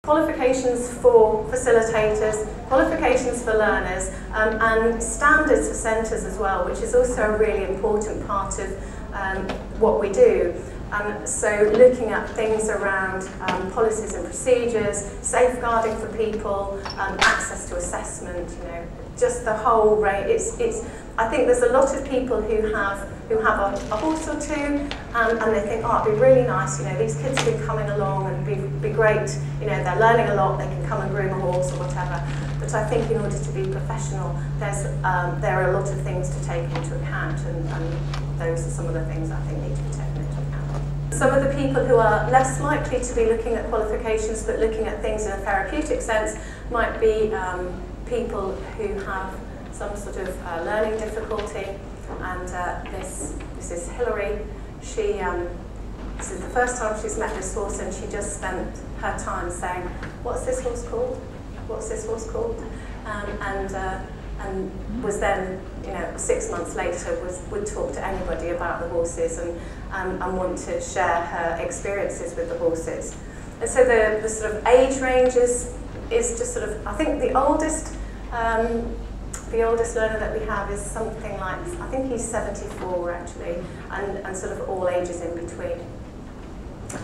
Qualifications for facilitators, qualifications for learners, and standards for centres as well, which is also a really important part of what we do. So looking at things around policies and procedures, safeguarding for people, access to assessment, you know, just the whole range. I think there's a lot of people who have a horse or two, and they think, oh, it'd be really nice, you know, these kids have been coming along and be great, you know, they're learning a lot, they can come and groom a horse or whatever. But I think in order to be professional, there are a lot of things to take into account, and those are some of the things I think need to be taken into account. Some of the people who are less likely to be looking at qualifications but looking at things in a therapeutic sense might be people who have some sort of learning difficulty, and this is Hilary. This is the first time she's met this horse, and she just spent her time saying, "What's this horse called? What's this horse called?" And was then, you know, 6 months later would talk to anybody about the horses and want to share her experiences with the horses. And so the sort of age range is just sort of, I think the oldest learner that we have is something like, I think he's 74 actually, and sort of all ages in between.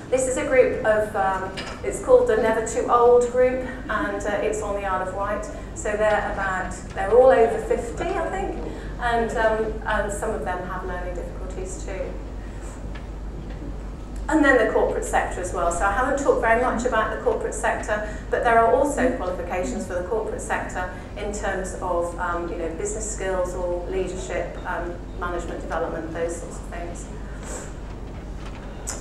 This is a group of, it's called the Never Too Old group, and it's on the Isle of Wight. So they're all over 50, I think, and some of them have learning difficulties too. And then the corporate sector as well. So I haven't talked very much about the corporate sector, but there are also qualifications for the corporate sector in terms of you know, business skills or leadership, management development, those sorts of things.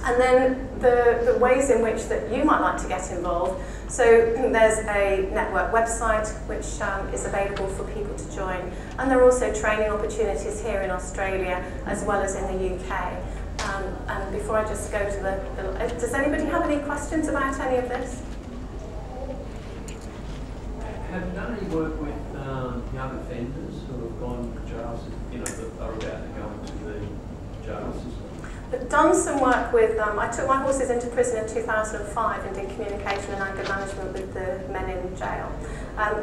And then the ways in which that you might like to get involved. So there's a network website which is available for people to join, and there are also training opportunities here in Australia as well as in the UK. And before I just go to does anybody have any questions about any of this? Have you done any work with young offenders who have gone to jail, you know, that are about to go into the jail system? I've done some work with, I took my horses into prison in 2005 and did communication and anger management with the men in jail.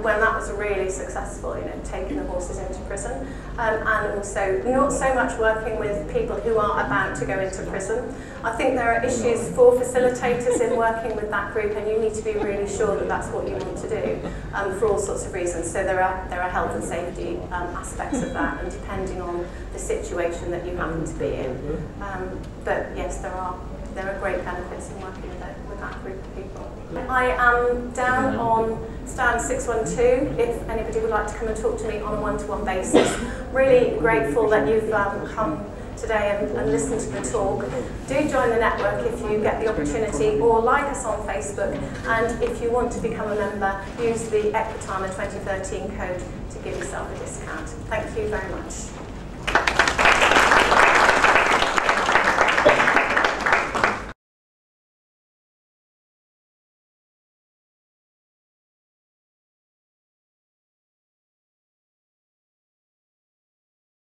When that was really successful, you know, taking the horses into prison. And also not so much working with people who are about to go into prison. I think there are issues for facilitators in working with that group, and you need to be really sure that that's what you want to do for all sorts of reasons. So there are health and safety aspects of that, and depending on the situation that you happen to be in. But yes, there are great benefits in working with that group of people. I am down on stand 612 if anybody would like to come and talk to me on a one-to-one basis. Really grateful that you've come today and listened to the talk. Do join the network if you get the opportunity, or like us on Facebook, and if you want to become a member, use the Equitana 2013 code to give yourself a discount. Thank you very much.